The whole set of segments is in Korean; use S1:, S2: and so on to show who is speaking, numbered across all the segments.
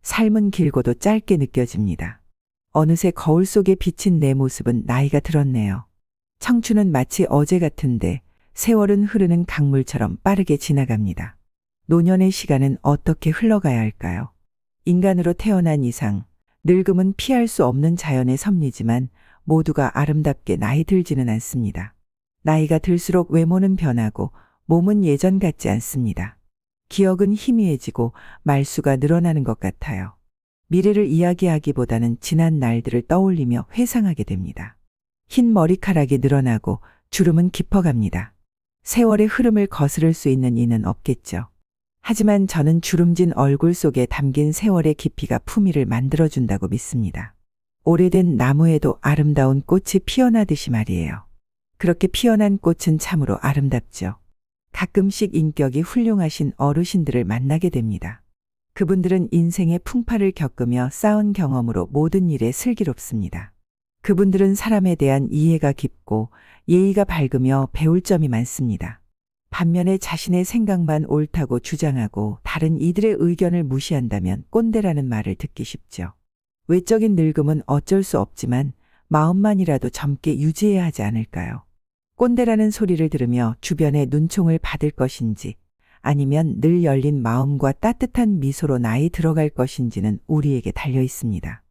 S1: 삶은 길고도 짧게 느껴집니다. 어느새 거울 속에 비친 내 모습은 나이가 들었네요. 청춘은 마치 어제 같은데 세월은 흐르는 강물처럼 빠르게 지나갑니다. 노년의 시간은 어떻게 흘러가야 할까요? 인간으로 태어난 이상 늙음은 피할 수 없는 자연의 섭리지만 모두가 아름답게 나이 들지는 않습니다. 나이가 들수록 외모는 변하고 몸은 예전 같지 않습니다. 기억은 희미해지고 말수가 늘어나는 것 같아요. 미래를 이야기하기보다는 지난 날들을 떠올리며 회상하게 됩니다. 흰 머리카락이 늘어나고 주름은 깊어갑니다. 세월의 흐름을 거스를 수 있는 이는 없겠죠. 하지만 저는 주름진 얼굴 속에 담긴 세월의 깊이가 품위를 만들어준다고 믿습니다. 오래된 나무에도 아름다운 꽃이 피어나듯이 말이에요. 그렇게 피어난 꽃은 참으로 아름답죠. 가끔씩 인격이 훌륭하신 어르신들을 만나게 됩니다. 그분들은 인생의 풍파를 겪으며 쌓은 경험으로 모든 일에 슬기롭습니다. 그분들은 사람에 대한 이해가 깊고 예의가 밝으며 배울 점이 많습니다. 반면에 자신의 생각만 옳다고 주장하고 다른 이들의 의견을 무시한다면 꼰대라는 말을 듣기 쉽죠. 외적인 늙음은 어쩔 수 없지만 마음만이라도 젊게 유지해야 하지 않을까요? 꼰대라는 소리를 들으며 주변의 눈총을 받을 것인지 아니면 늘 열린 마음과 따뜻한 미소로 나이 들어갈 것인지는 우리에게 달려 있습니다.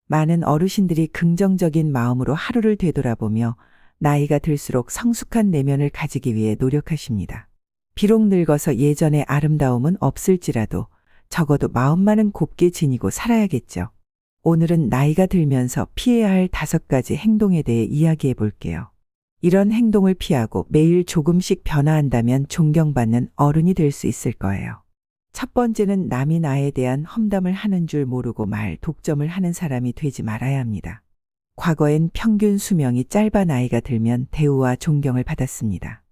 S1: 많은 어르신들이 긍정적인 마음으로 하루를 되돌아보며 나이가 들수록 성숙한 내면을 가지기 위해 노력하십니다. 비록 늙어서 예전의 아름다움은 없을지라도 적어도 마음만은 곱게 지니고 살아야겠죠. 오늘은 나이가 들면서 피해야 할 5가지 행동에 대해 이야기해 볼게요. 이런 행동을 피하고 매일 조금씩 변화한다면 존경받는 어른이 될 수 있을 거예요. 첫 번째는 남이 나에 대한 험담을 하는 줄 모르고 말 독점을 하는 사람이 되지 말아야 합니다. 과거엔 평균 수명이 짧아 나이가 들면 대우와 존경을 받았습니다.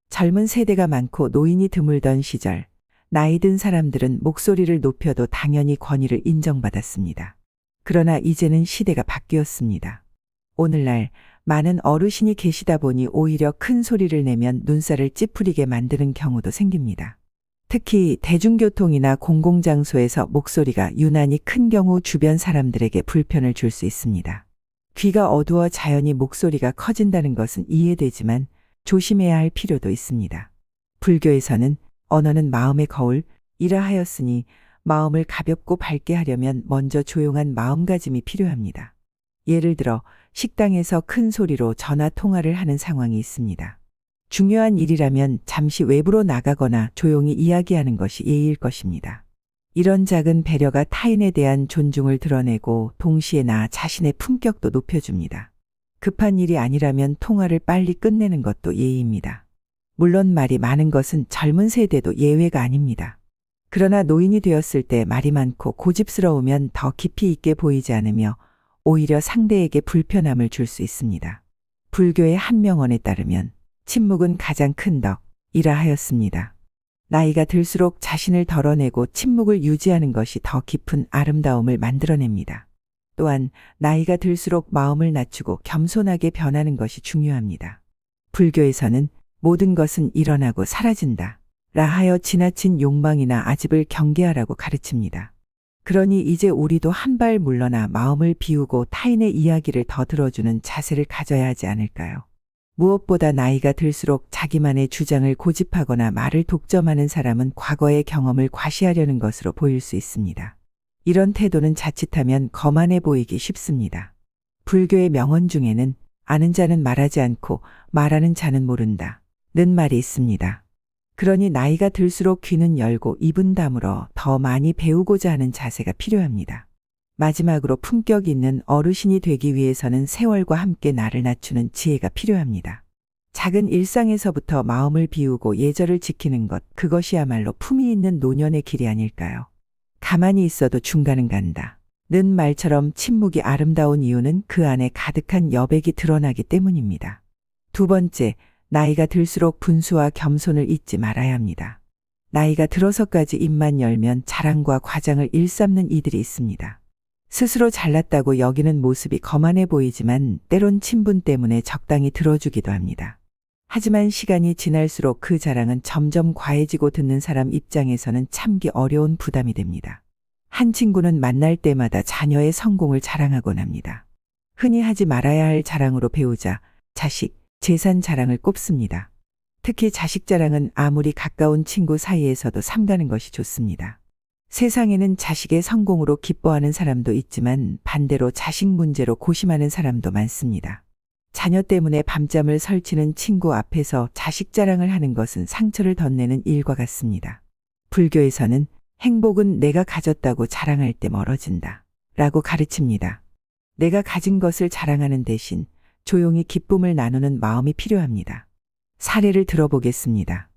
S1: 젊은 세대가 많고 노인이 드물던 시절, 나이 든 사람들은 목소리를 높여도 당연히 권위를 인정받았습니다. 그러나 이제는 시대가 바뀌었습니다. 오늘날 많은 어르신이 계시다 보니 오히려 큰 소리를 내면 눈살을 찌푸리게 만드는 경우도 생깁니다. 특히 대중교통이나 공공장소에서 목소리가 유난히 큰 경우 주변 사람들에게 불편을 줄 수 있습니다. 귀가 어두워 자연히 목소리가 커진다는 것은 이해되지만 조심해야 할 필요도 있습니다. 불교에서는 언어는 마음의 거울이라 하였으니 마음을 가볍고 밝게 하려면 먼저 조용한 마음가짐이 필요합니다. 예를 들어 식당에서 큰 소리로 전화 통화를 하는 상황이 있습니다. 중요한 일이라면 잠시 외부로 나가거나 조용히 이야기하는 것이 예의일 것입니다. 이런 작은 배려가 타인에 대한 존중을 드러내고 동시에 나 자신의 품격도 높여줍니다. 급한 일이 아니라면 통화를 빨리 끝내는 것도 예의입니다. 물론 말이 많은 것은 젊은 세대도 예외가 아닙니다. 그러나 노인이 되었을 때 말이 많고 고집스러우면 더 깊이 있게 보이지 않으며 오히려 상대에게 불편함을 줄 수 있습니다. 불교의 한 명언에 따르면 침묵은 가장 큰 덕이라 하였습니다. 나이가 들수록 자신을 덜어내고 침묵을 유지하는 것이 더 깊은 아름다움을 만들어냅니다. 또한 나이가 들수록 마음을 낮추고 겸손하게 변하는 것이 중요합니다. 불교에서는 모든 것은 일어나고 사라진다 라 하여 지나친 욕망이나 아집을 경계하라고 가르칩니다. 그러니 이제 우리도 한 발 물러나 마음을 비우고 타인의 이야기를 더 들어주는 자세를 가져야 하지 않을까요? 무엇보다 나이가 들수록 자기만의 주장을 고집하거나 말을 독점하는 사람은 과거의 경험을 과시하려는 것으로 보일 수 있습니다. 이런 태도는 자칫하면 거만해 보이기 쉽습니다. 불교의 명언 중에는 아는 자는 말하지 않고 말하는 자는 모른다 는 말이 있습니다. 그러니 나이가 들수록 귀는 열고 입은 다물어 더 많이 배우고자 하는 자세가 필요합니다. 마지막으로 품격 있는 어르신이 되기 위해서는 세월과 함께 나를 낮추는 지혜가 필요합니다. 작은 일상에서부터 마음을 비우고 예절을 지키는 것, 그것이야말로 품위 있는 노년의 길이 아닐까요? 가만히 있어도 중간은 간다 는 말처럼 침묵이 아름다운 이유는 그 안에 가득한 여백이 드러나기 때문입니다. 두 번째, 나이가 들수록 분수와 겸손을 잊지 말아야 합니다. 나이가 들어서까지 입만 열면 자랑과 과장을 일삼는 이들이 있습니다. 스스로 잘났다고 여기는 모습이 거만해 보이지만 때론 친분 때문에 적당히 들어주기도 합니다. 하지만 시간이 지날수록 그 자랑은 점점 과해지고 듣는 사람 입장에서는 참기 어려운 부담이 됩니다. 한 친구는 만날 때마다 자녀의 성공을 자랑하곤 합니다. 흔히 하지 말아야 할 자랑으로 배우자, 자식, 재산 자랑을 꼽습니다. 특히 자식 자랑은 아무리 가까운 친구 사이에서도 삼가는 것이 좋습니다. 세상에는 자식의 성공으로 기뻐하는 사람도 있지만 반대로 자식 문제로 고심하는 사람도 많습니다. 자녀 때문에 밤잠을 설치는 친구 앞에서 자식 자랑을 하는 것은 상처를 덧내는 일과 같습니다. 불교에서는 행복은 내가 가졌다고 자랑할 때 멀어진다 라고 가르칩니다. 내가 가진 것을 자랑하는 대신 조용히 기쁨을 나누는 마음이 필요합니다. 사례를 들어보겠습니다.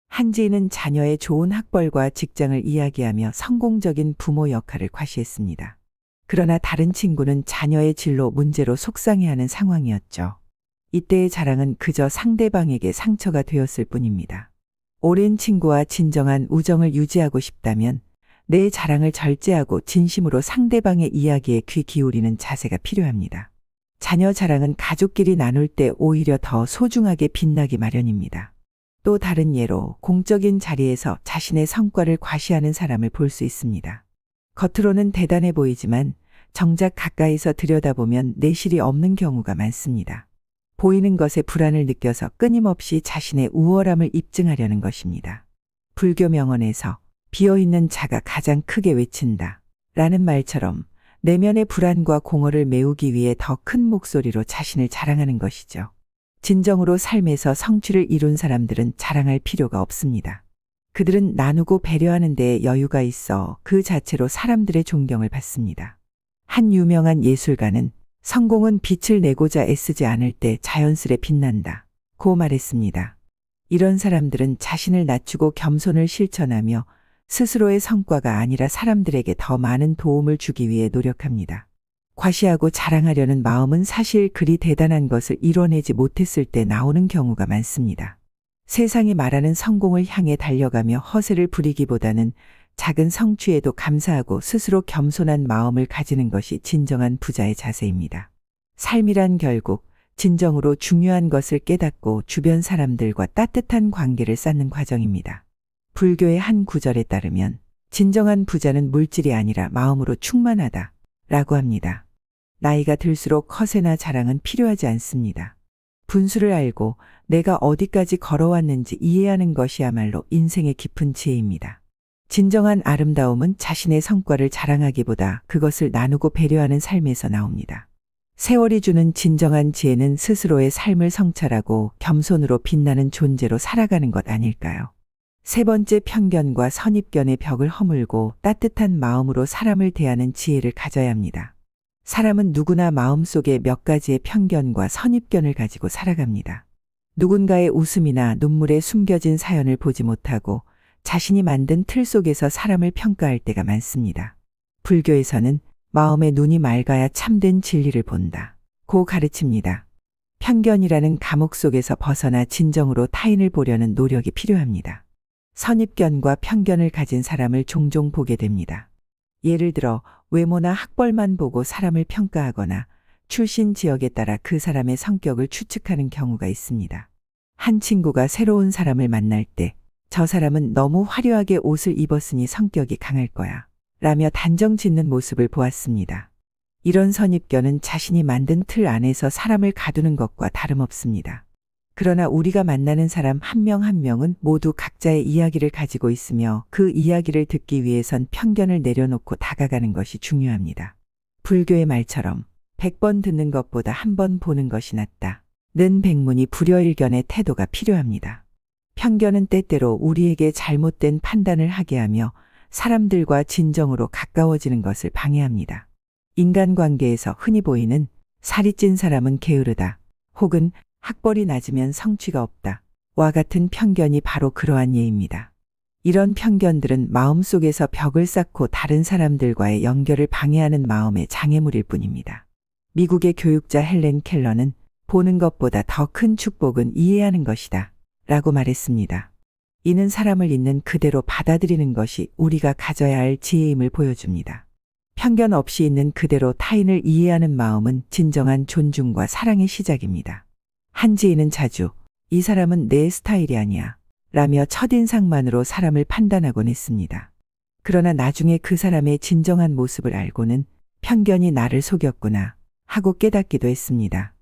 S1: 한 지인은 자녀의 좋은 학벌과 직장을 이야기하며 성공적인 부모 역할을 과시했습니다. 그러나 다른 친구는 자녀의 진로 문제로 속상해하는 상황이었죠. 이때의 자랑은 그저 상대방에게 상처가 되었을 뿐입니다. 오랜 친구와 진정한 우정을 유지하고 싶다면 내 자랑을 절제하고 진심으로 상대방의 이야기에 귀 기울이는 자세가 필요합니다. 자녀 자랑은 가족끼리 나눌 때 오히려 더 소중하게 빛나기 마련입니다. 또 다른 예로 공적인 자리에서 자신의 성과를 과시하는 사람을 볼 수 있습니다. 겉으로는 대단해 보이지만 정작 가까이서 들여다보면 내실이 없는 경우가 많습니다. 보이는 것에 불안을 느껴서 끊임없이 자신의 우월함을 입증하려는 것입니다. 불교 명언에서 비어있는 자가 가장 크게 외친다 라는 말처럼 내면의 불안과 공허를 메우기 위해 더 큰 목소리로 자신을 자랑하는 것이죠. 진정으로 삶에서 성취를 이룬 사람들은 자랑할 필요가 없습니다. 그들은 나누고 배려하는 데에 여유가 있어 그 자체로 사람들의 존경을 받습니다. 한 유명한 예술가는 성공은 빛을 내고자 애쓰지 않을 때 자연스레 빛난다 고 말했습니다. 이런 사람들은 자신을 낮추고 겸손을 실천하며 스스로의 성과가 아니라 사람들에게 더 많은 도움을 주기 위해 노력합니다. 과시하고 자랑하려는 마음은 사실 그리 대단한 것을 이뤄내지 못했을 때 나오는 경우가 많습니다. 세상이 말하는 성공을 향해 달려가며 허세를 부리기보다는 작은 성취에도 감사하고 스스로 겸손한 마음을 가지는 것이 진정한 부자의 자세입니다. 삶이란 결국 진정으로 중요한 것을 깨닫고 주변 사람들과 따뜻한 관계를 쌓는 과정입니다. 불교의 한 구절에 따르면 진정한 부자는 물질이 아니라 마음으로 충만하다 라고 합니다. 나이가 들수록 허세나 자랑은 필요하지 않습니다. 분수를 알고 내가 어디까지 걸어왔는지 이해하는 것이야말로 인생의 깊은 지혜입니다. 진정한 아름다움은 자신의 성과를 자랑하기보다 그것을 나누고 배려하는 삶에서 나옵니다. 세월이 주는 진정한 지혜는 스스로의 삶을 성찰하고 겸손으로 빛나는 존재로 살아가는 것 아닐까요? 세 번째, 편견과 선입견의 벽을 허물고 따뜻한 마음으로 사람을 대하는 지혜를 가져야 합니다. 사람은 누구나 마음속에 몇 가지의 편견과 선입견을 가지고 살아갑니다. 누군가의 웃음이나 눈물에 숨겨진 사연을 보지 못하고 자신이 만든 틀 속에서 사람을 평가할 때가 많습니다. 불교에서는 마음의 눈이 맑아야 참된 진리를 본다 고 가르칩니다. 편견이라는 감옥 속에서 벗어나 진정으로 타인을 보려는 노력이 필요합니다. 선입견과 편견을 가진 사람을 종종 보게 됩니다. 예를 들어 외모나 학벌만 보고 사람을 평가하거나 출신 지역에 따라 그 사람의 성격을 추측하는 경우가 있습니다. 한 친구가 새로운 사람을 만날 때 저 사람은 너무 화려하게 옷을 입었으니 성격이 강할 거야 라며 단정 짓는 모습을 보았습니다. 이런 선입견은 자신이 만든 틀 안에서 사람을 가두는 것과 다름없습니다. 그러나 우리가 만나는 사람 한 명 한 명은 모두 각자의 이야기를 가지고 있으며 그 이야기를 듣기 위해선 편견을 내려놓고 다가가는 것이 중요합니다. 불교의 말처럼 100번 듣는 것보다 한 번 보는 것이 낫다 는 백문이 불여일견의 태도가 필요합니다. 편견은 때때로 우리에게 잘못된 판단을 하게 하며 사람들과 진정으로 가까워지는 것을 방해합니다. 인간관계에서 흔히 보이는 살이 찐 사람은 게으르다 혹은 학벌이 낮으면 성취가 없다 와 같은 편견이 바로 그러한 예입니다. 이런 편견들은 마음속에서 벽을 쌓고 다른 사람들과의 연결을 방해하는 마음의 장애물일 뿐입니다. 미국의 교육자 헬렌 켈러는 보는 것보다 더 큰 축복은 이해하는 것이다 라고 말했습니다. 이는 사람을 있는 그대로 받아들이는 것이 우리가 가져야 할 지혜임을 보여줍니다. 편견 없이 있는 그대로 타인을 이해하는 마음은 진정한 존중과 사랑의 시작입니다. 한 지인은 자주 이 사람은 내 스타일이 아니야 라며 첫인상만으로 사람을 판단하곤 했습니다. 그러나 나중에 그 사람의 진정한 모습을 알고는 편견이 나를 속였구나 하고 깨닫기도 했습니다.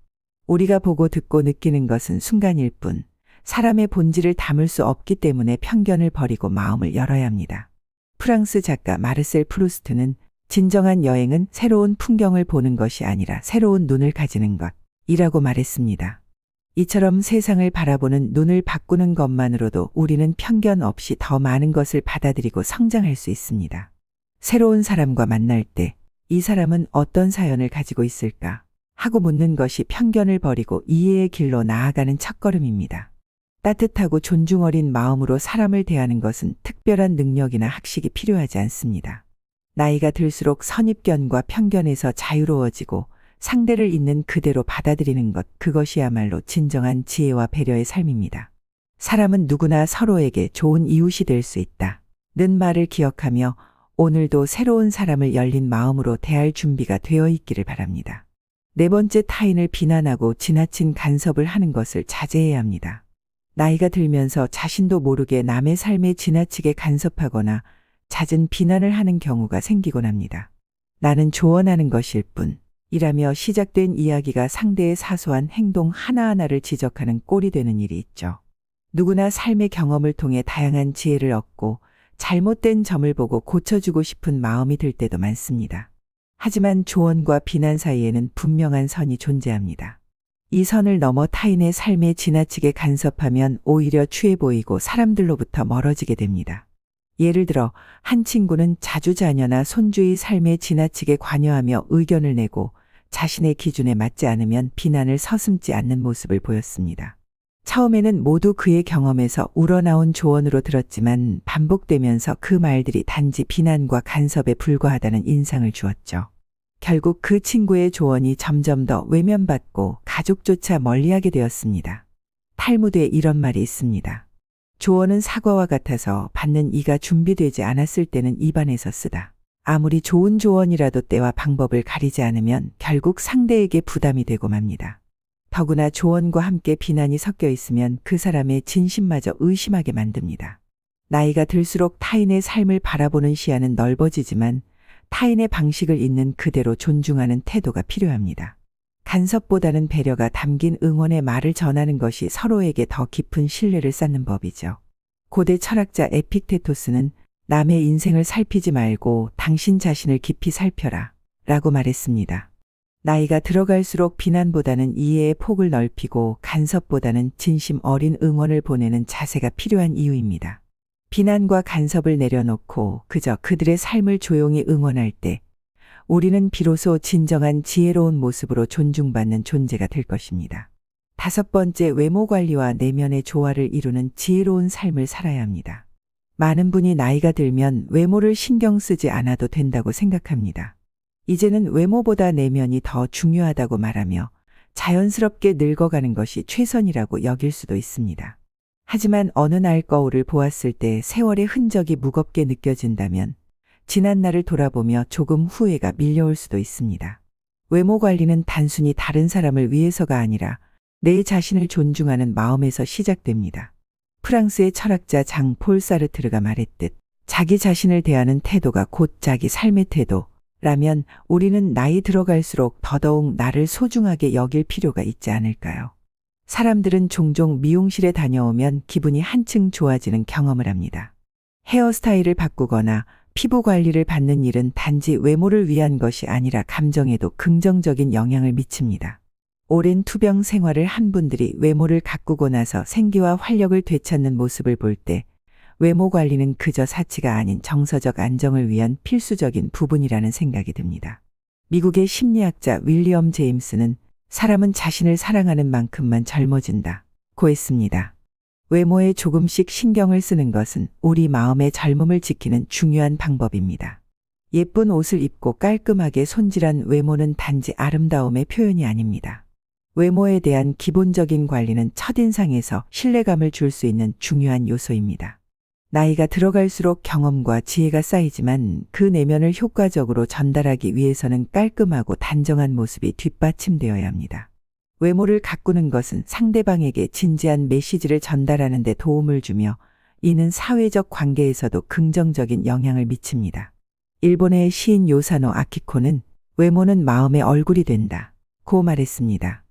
S1: 우리가 보고 듣고 느끼는 것은 순간일 뿐 사람의 본질을 담을 수 없기 때문에 편견을 버리고 마음을 열어야 합니다. 프랑스 작가 마르셀 프루스트는 진정한 여행은 새로운 풍경을 보는 것이 아니라 새로운 눈을 가지는 것이라고 말했습니다. 이처럼 세상을 바라보는 눈을 바꾸는 것만으로도 우리는 편견 없이 더 많은 것을 받아들이고 성장할 수 있습니다. 새로운 사람과 만날 때 이 사람은 어떤 사연을 가지고 있을까 하고 묻는 것이 편견을 버리고 이해의 길로 나아가는 첫걸음입니다. 따뜻하고 존중 어린 마음으로 사람을 대하는 것은 특별한 능력이나 학식이 필요하지 않습니다. 나이가 들수록 선입견과 편견에서 자유로워지고 상대를 있는 그대로 받아들이는 것, 그것이야말로 진정한 지혜와 배려의 삶입니다. 사람은 누구나 서로에게 좋은 이웃이 될 수 있다 는 말을 기억하며 오늘도 새로운 사람을 열린 마음으로 대할 준비가 되어 있기를 바랍니다. 네 번째, 타인을 비난하고 지나친 간섭을 하는 것을 자제해야 합니다. 나이가 들면서 자신도 모르게 남의 삶에 지나치게 간섭하거나 잦은 비난을 하는 경우가 생기곤 합니다. 나는 조언하는 것일 뿐 이라며 시작된 이야기가 상대의 사소한 행동 하나하나를 지적하는 꼴이 되는 일이 있죠. 누구나 삶의 경험을 통해 다양한 지혜를 얻고 잘못된 점을 보고 고쳐주고 싶은 마음이 들 때도 많습니다. 하지만 조언과 비난 사이에는 분명한 선이 존재합니다. 이 선을 넘어 타인의 삶에 지나치게 간섭하면 오히려 추해 보이고 사람들로부터 멀어지게 됩니다. 예를 들어 한 친구는 자주 자녀나 손주의 삶에 지나치게 관여하며 의견을 내고 자신의 기준에 맞지 않으면 비난을 서슴지 않는 모습을 보였습니다. 처음에는 모두 그의 경험에서 우러나온 조언으로 들었지만 반복되면서 그 말들이 단지 비난과 간섭에 불과하다는 인상을 주었죠. 결국 그 친구의 조언이 점점 더 외면받고 가족조차 멀리하게 되었습니다. 탈무드에 이런 말이 있습니다. 조언은 사과와 같아서 받는 이가 준비되지 않았을 때는 입안에서 쓰다. 아무리 좋은 조언이라도 때와 방법을 가리지 않으면 결국 상대에게 부담이 되고 맙니다. 더구나 조언과 함께 비난이 섞여 있으면 그 사람의 진심마저 의심하게 만듭니다. 나이가 들수록 타인의 삶을 바라보는 시야는 넓어지지만 타인의 방식을 있는 그대로 존중하는 태도가 필요합니다. 간섭보다는 배려가 담긴 응원의 말을 전하는 것이 서로에게 더 깊은 신뢰를 쌓는 법이죠. 고대 철학자 에픽테토스는 남의 인생을 살피지 말고 당신 자신을 깊이 살펴라 라고 말했습니다. 나이가 들어갈수록 비난보다는 이해의 폭을 넓히고 간섭보다는 진심 어린 응원을 보내는 자세가 필요한 이유입니다. 비난과 간섭을 내려놓고 그저 그들의 삶을 조용히 응원할 때 우리는 비로소 진정한 지혜로운 모습으로 존중받는 존재가 될 것입니다. 다섯 번째, 외모 관리와 내면의 조화를 이루는 지혜로운 삶을 살아야 합니다. 많은 분이 나이가 들면 외모를 신경 쓰지 않아도 된다고 생각합니다. 이제는 외모보다 내면이 더 중요하다고 말하며 자연스럽게 늙어가는 것이 최선이라고 여길 수도 있습니다. 하지만 어느 날 거울을 보았을 때 세월의 흔적이 무겁게 느껴진다면 지난 날을 돌아보며 조금 후회가 밀려올 수도 있습니다. 외모 관리는 단순히 다른 사람을 위해서가 아니라 내 자신을 존중하는 마음에서 시작됩니다. 프랑스의 철학자 장 폴 사르트르가 말했듯 자기 자신을 대하는 태도가 곧 자기 삶의 태도 라면 우리는 나이 들어갈수록 더더욱 나를 소중하게 여길 필요가 있지 않을까요? 사람들은 종종 미용실에 다녀오면 기분이 한층 좋아지는 경험을 합니다. 헤어스타일을 바꾸거나 피부 관리를 받는 일은 단지 외모를 위한 것이 아니라 감정에도 긍정적인 영향을 미칩니다. 오랜 투병 생활을 한 분들이 외모를 가꾸고 나서 생기와 활력을 되찾는 모습을 볼 때 외모 관리는 그저 사치가 아닌 정서적 안정을 위한 필수적인 부분이라는 생각이 듭니다. 미국의 심리학자 윌리엄 제임스는 사람은 자신을 사랑하는 만큼만 젊어진다 고 했습니다. 외모에 조금씩 신경을 쓰는 것은 우리 마음의 젊음을 지키는 중요한 방법입니다. 예쁜 옷을 입고 깔끔하게 손질한 외모는 단지 아름다움의 표현이 아닙니다. 외모에 대한 기본적인 관리는 첫인상에서 신뢰감을 줄 수 있는 중요한 요소입니다. 나이가 들어갈수록 경험과 지혜가 쌓이지만 그 내면을 효과적으로 전달하기 위해서는 깔끔하고 단정한 모습이 뒷받침되어야 합니다. 외모를 가꾸는 것은 상대방에게 진지한 메시지를 전달하는 데 도움을 주며 이는 사회적 관계에서도 긍정적인 영향을 미칩니다. 일본의 시인 요사노 아키코는 외모는 마음의 얼굴이 된다 고 말했습니다.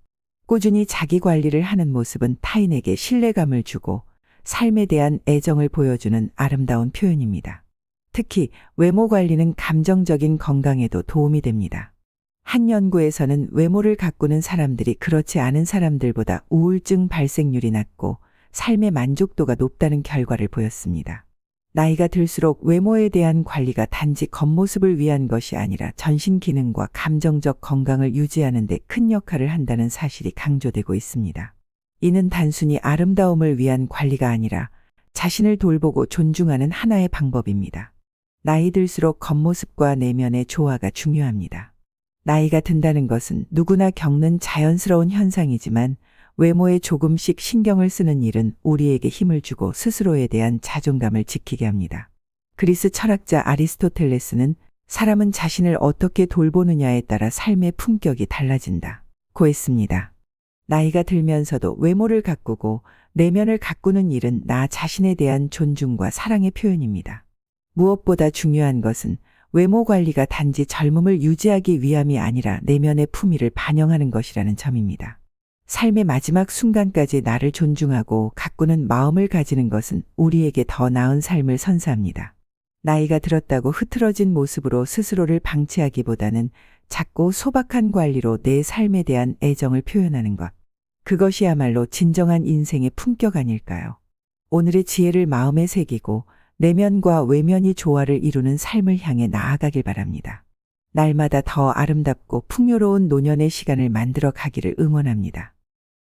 S1: 꾸준히 자기 관리를 하는 모습은 타인에게 신뢰감을 주고 삶에 대한 애정을 보여주는 아름다운 표현입니다. 특히 외모 관리는 감정적인 건강에도 도움이 됩니다. 한 연구에서는 외모를 가꾸는 사람들이 그렇지 않은 사람들보다 우울증 발생률이 낮고 삶의 만족도가 높다는 결과를 보였습니다. 나이가 들수록 외모에 대한 관리가 단지 겉모습을 위한 것이 아니라 전신 기능과 감정적 건강을 유지하는 데 큰 역할을 한다는 사실이 강조되고 있습니다. 이는 단순히 아름다움을 위한 관리가 아니라 자신을 돌보고 존중하는 하나의 방법입니다. 나이 들수록 겉모습과 내면의 조화가 중요합니다. 나이가 든다는 것은 누구나 겪는 자연스러운 현상이지만 외모에 조금씩 신경을 쓰는 일은 우리에게 힘을 주고 스스로에 대한 자존감을 지키게 합니다. 그리스 철학자 아리스토텔레스는 사람은 자신을 어떻게 돌보느냐에 따라 삶의 품격이 달라진다 고 했습니다. 나이가 들면서도 외모를 가꾸고 내면을 가꾸는 일은 나 자신에 대한 존중과 사랑의 표현입니다. 무엇보다 중요한 것은 외모 관리가 단지 젊음을 유지하기 위함이 아니라 내면의 품위를 반영하는 것이라는 점입니다. 삶의 마지막 순간까지 나를 존중하고 가꾸는 마음을 가지는 것은 우리에게 더 나은 삶을 선사합니다. 나이가 들었다고 흐트러진 모습으로 스스로를 방치하기보다는 작고 소박한 관리로 내 삶에 대한 애정을 표현하는 것. 그것이야말로 진정한 인생의 품격 아닐까요? 오늘의 지혜를 마음에 새기고 내면과 외면이 조화를 이루는 삶을 향해 나아가길 바랍니다. 날마다 더 아름답고 풍요로운 노년의 시간을 만들어 가기를 응원합니다.